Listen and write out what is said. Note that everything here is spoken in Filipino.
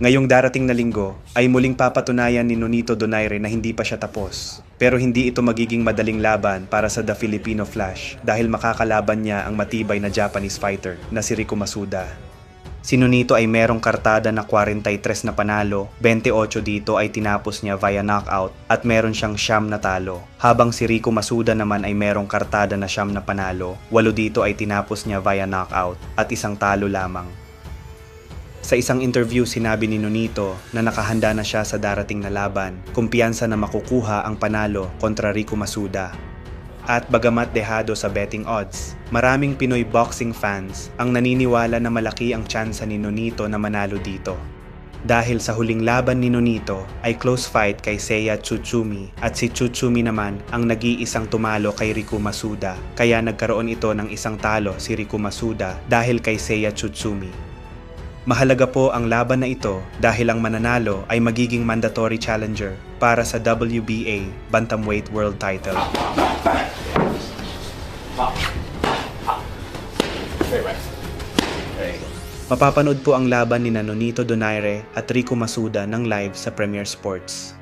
Ngayong darating na linggo ay muling papatunayan ni Nonito Donaire na hindi pa siya tapos. Pero hindi ito magiging madaling laban para sa The Filipino Flash dahil makakalaban niya ang matibay na Japanese fighter na si Rico Masuda. Si Nonito ay merong kartada na 43 na panalo, 28 dito ay tinapos niya via knockout at meron siyang 9 na talo. Habang si Rico Masuda naman ay merong kartada na 9 na panalo, 8 dito ay tinapos niya via knockout at 1 talo lamang. Sa isang interview sinabi ni Nonito na nakahanda na siya sa darating na laban, kumpiyansa na makukuha ang panalo kontra Rico Masuda. At bagamat dehado sa betting odds, maraming Pinoy boxing fans ang naniniwala na malaki ang tsansa ni Nonito na manalo dito. Dahil sa huling laban ni Nonito ay close fight kay Seiya Tsutsumi at si Tsutsumi naman ang nag-iisang tumalo kay Rico Masuda, kaya nagkaroon ito ng 1 talo si Rico Masuda dahil kay Seiya Tsutsumi. Mahalaga po ang laban na ito dahil ang mananalo ay magiging mandatory challenger para sa WBA Bantamweight World Title. Mapapanood po ang laban ni Nonito Donaire at Rico Masuda ng live sa Premier Sports.